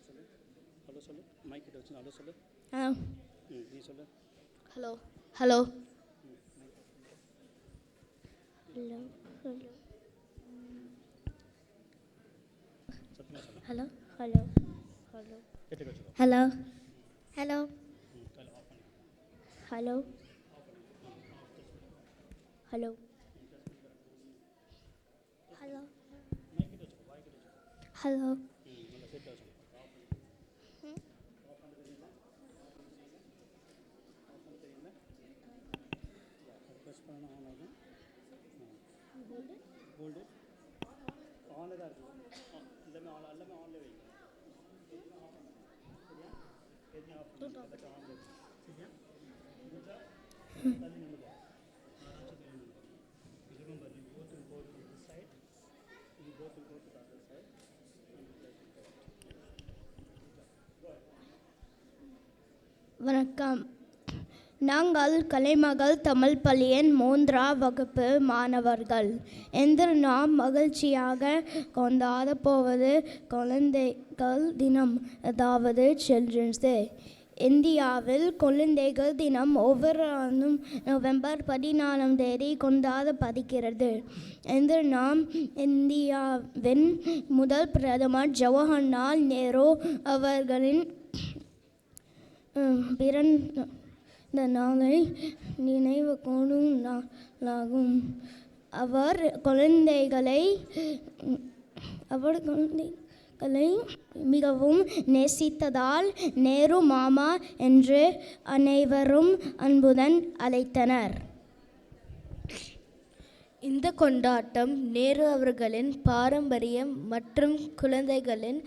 Hello சொல்லு, mic கிட்ட வச்சு ஹலோ சொல்லு. நீ சொல்லு. Hello hello hello hello hello hello hello hello hello hello hello hello கோல்டு ஆனில் தான் இருக்குது. எல்லாமே ஆன்லேயே வைங்க. சரியா? எதுனா ஆஃப் பண்ணுங்க. ஆன்லேயே சரியா? தள்ளி நின்று போகும். Remember, you both will go to this side. You both will go to the other side. வணக்கம். நாங்கள் கலைமகள் தமிழ் பள்ளியின் 3ஆம் வகுப்பு மாணவர்கள். இன்று நாம் மகிழ்ச்சியாக கொண்டாடப் போவது குழந்தைகள் தினம், அதாவது சில்ட்ரன்ஸ் டே. இந்தியாவில் குழந்தைகள் தினம் ஒவ்வொரு ஆண்டும் நவம்பர் 14ஆம் தேதி கொண்டாடப்படுகிறது. இன்று நாம் இந்தியாவின் முதல் பிரதமர் ஜவஹர்லால் நேரு அவர்களின் பிறந்த நாளை நினைவு கூறும் நாளாகும். அவர் குழந்தைகளை மிகவும் நேசித்ததால் நேரு மாமா என்று அனைவரும் அன்புடன் அழைத்தனர். இந்த கொண்டாட்டம் நேரு அவர்களின் பாரம்பரியம் மற்றும் குழந்தைகளின்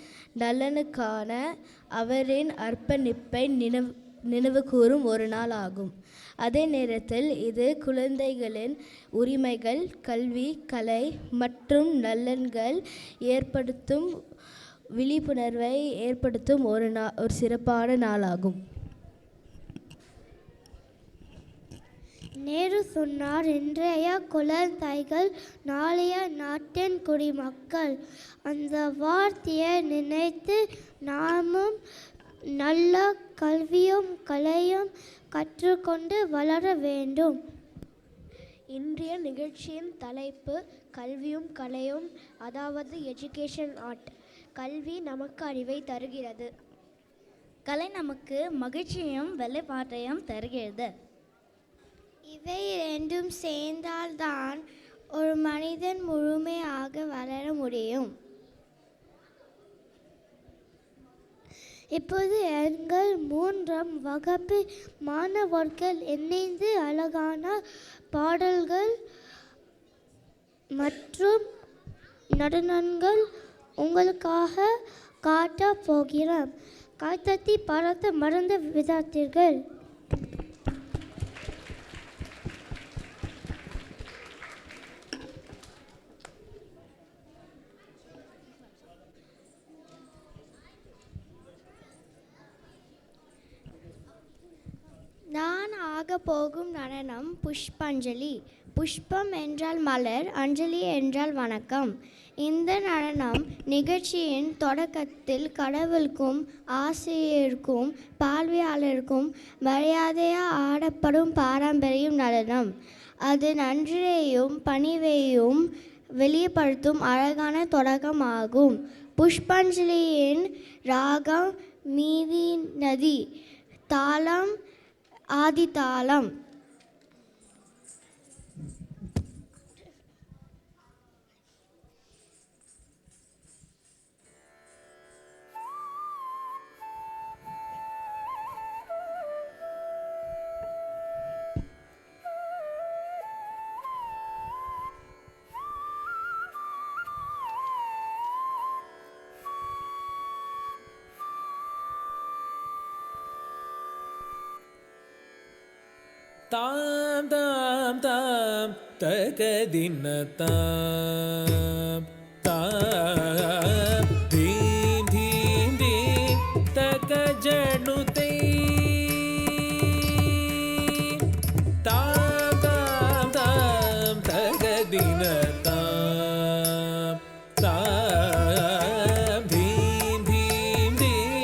நலனுக்கான அவரின் அர்ப்பணிப்பை நினைவுகூரும் ஒரு நாள் ஆகும். அதே நேரத்தில் இது குழந்தைகளின் உரிமைகள், கல்வி, கலை மற்றும் நலன்கள் ஏற்படுத்தும் விழிப்புணர்வை ஏற்படுத்தும் ஒரு சிறப்பான நாளாகும். நேரு சொன்னார், இன்றைய குழந்தைகள் நாளைய நாட்டின் குடிமக்கள். அந்த வார்த்தையை நினைத்து நாமும் நல்ல கல்வியும் கலையும் கற்றுக்கொண்டு வளர வேண்டும். இன்றைய நிகழ்ச்சியின் தலைப்பு கல்வியும் கலையும், அதாவது எஜுகேஷன் ஆர்ட். கல்வி நமக்கு அறிவை தருகிறது. கலை நமக்கு மகிழ்ச்சியையும் வெளிப்பாட்டையும் தருகிறது. இவை இரண்டும் சேர்ந்தால்தான் ஒரு மனிதன் முழுமையாக வளர முடியும். இப்போது எங்கள் 3ஆம் வகுப்பு மாணவர்கள் இணைந்து அழகான பாடல்கள் மற்றும் நடனங்கள் உங்களுக்காக காட்டப் போகிறோம். கைத்தட்டி பாராட்ட மறந்து விடாதீர்கள். நான் ஆக போகும் நடனம் புஷ்பாஞ்சலி. புஷ்பம் என்றால் மலர், அஞ்சலி என்றால் வணக்கம். இந்த நடனம் நிகழ்ச்சியின் தொடக்கத்தில் கடவுளுக்கும் ஆசிரியருக்கும் பார்வையாளருக்கும் மரியாதையாக ஆடப்படும் பாரம்பரிய நடனம். அது நன்றியையும் பணிவையும் வெளிப்படுத்தும் அழகான தொடக்கமாகும். புஷ்பாஞ்சலியின் ராகம் மீதி நதி, தாளம் ஆதிதாளம். தாம் தாம் தாம் தகதின தாம் தாம் தீம் தீம் தீம் தக ஜனுதை தாம் தாம் தாம் தகதின தாம் தாம் தீம் தீம் தீம்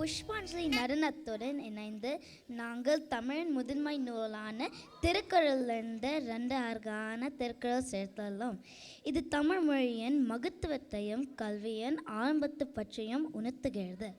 புஷ்பாஞ்சலி நடனத்துடன் இணைந்து நாங்கள் தமிழின் முதன்மை நூலான திருக்குறளிலிருந்து 2 அழகான திருக்குறள் சேர்த்துள்ளோம். இது தமிழ் மொழியின் மகத்துவத்தையும் கல்வியின் ஆரம்பத்தை பற்றியும் உணர்த்துகிறது.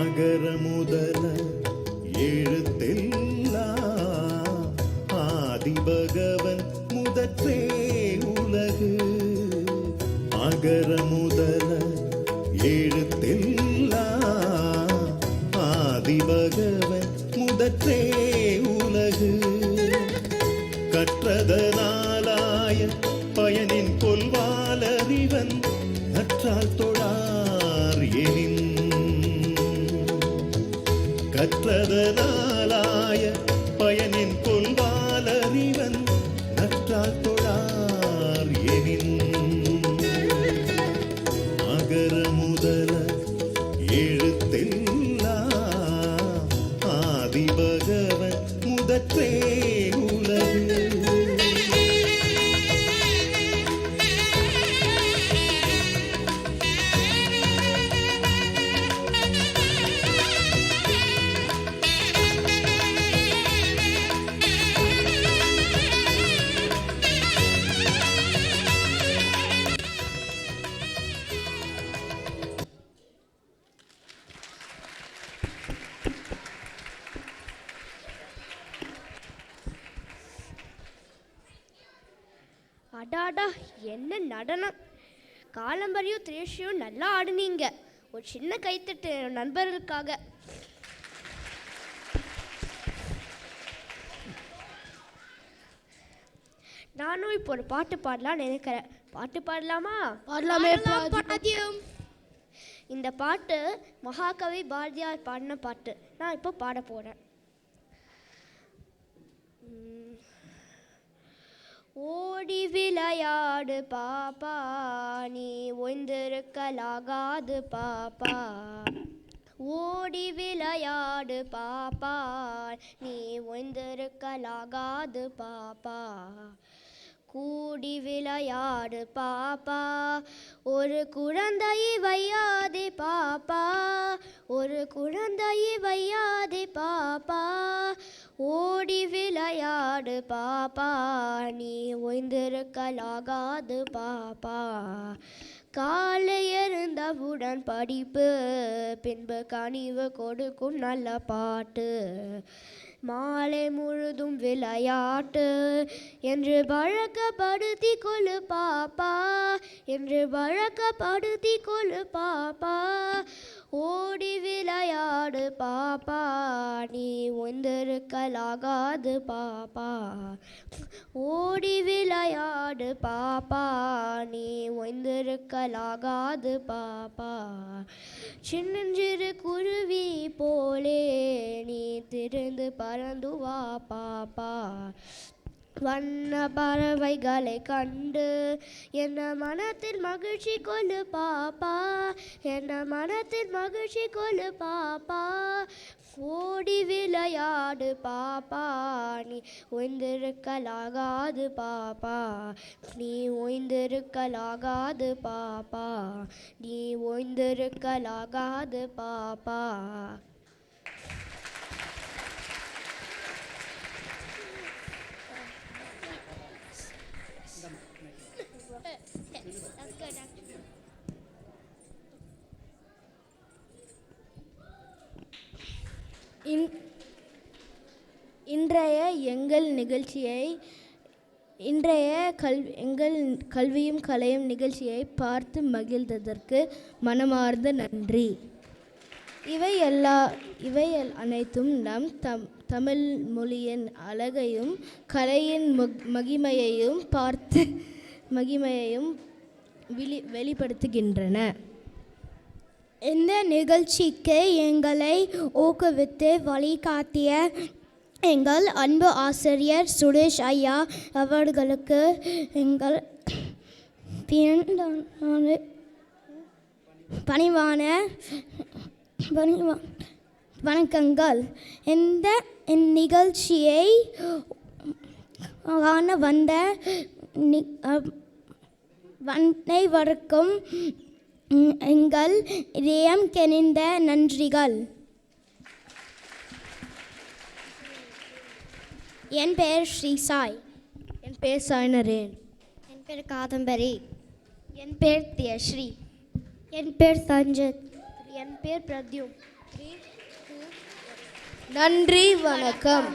அகர முதல எழுத்தெல்லாம் ஆதிபகவன் முதற்றே உலகு. அகர முதல எழுத்தெல்லாம் ஆதிபகவன் முதற்றே உலகு. கற்றதனாலாய பயனின் கொல்வாலறிவன் நற்றால் தொழார் எனின். கற்றதனாலாய பயனின் கொல்வாலறிவன் நற்றால் தொழார் எனின். அகர முதல எழுத்தெல்லாம் ஆதிபகவன் முதற்றே உலகு. அடாடா, என்ன நடனம்! காலம்பரியும் திரேஷியும் நல்லா ஆடுனீங்க. ஒரு சின்ன கைத்தட்டு நண்பர்களுக்காக. நானும் இப்போ ஒரு பாட்டு பாடலாம்னு நினைக்கிறேன். பாட்டு பாடலாமா? பாடலாமே. இந்த பாட்டு மகாகவி பாரதியார் பாடின பாட்டு. நான் இப்போ பாட போகிறேன். ஓடி விளையாடு பாப்பா, நீ ஒய்ந்திருக்கலாகாது பாப்பா. ஓடி விளையாடு பாப்பா, நீ ஒய்ந்திருக்கலாகாது பாப்பா. கூடி விளையாடு பாப்பா, ஒரு குழந்தையை வையாதே பாப்பா. ஒரு குழந்தையை வையாதே பாப்பா. ஓடி விளையாடு பாப்பா, நீ ஒய்ந்திருக்கலாகாது பாப்பா. காலை எழுந்தவுடன் படிப்பு, பின்பு கனிவு கொடுக்கும் நல்ல பாட்டு. மாலை முழுதும் விளையாட்டு என்று வழக்கப்படுத்தி கொள்ளு பாப்பா. என்று வழக்கப்படுத்தி கொள்ளு பாப்பா. ஓடி விளையாடு பாப்பா, நீ ஒய்ந்திருக்கலாகாது பாப்பா. ஓடி விளையாடு பாப்பா, நீ ஒய்ந்திருக்கலாகாது பாப்பா. சின்னஞ்சிறு குருவி போலே நீ திரிந்து பறந்து வா பாப்பா. வண்ண பறவைகளை கண்டு என்ன மனத்தில் மகிழ்ச்சி கொள்ளு பாப்பா. என்ன மனத்தில் மகிழ்ச்சி கொள்ளு பாப்பா. ஓடி விளையாடு பாப்பா, நீ ஒய்ந்திருக்கலாகாது பாப்பா. நீ ஒய்ந்திருக்கலாகாது பாப்பா. நீ ஒய்ந்திருக்கலாகாது பாப்பா. இன்றைய எங்கள் நிகழ்ச்சியை இன்றைய எங்கள் கல்வியும் கலையும் நிகழ்ச்சியை பார்த்து மகிழ்ந்ததற்கு மனமார்ந்த நன்றி. இவை அனைத்தும் நம் தமிழ் மொழியின் அழகையும் கலையின் மகிமையையும் வெளிப்படுத்துகின்றன. இந்த நிகழ்ச்சிக்கு எங்களை ஊக்குவித்து வழிகாட்டிய எங்கள் அன்பு ஆசிரியர் சுரேஷ் ஐயா அவர்களுக்கு எங்கள் பணிவான வணக்கங்கள். இந்த நிகழ்ச்சியை காண வந்த அனைவருக்கும் எங்கள் இதயம் கனிந்த நன்றிகள். என் பெயர் ஸ்ரீ சாய். என் பெயர் சாய்நரேன். என் பேர் காதம்பரி. என் பேர் தியஸ்ரீ. என் பேர் சஞ்சித். என் பேர் பிரத்யும். நன்றி, வணக்கம்.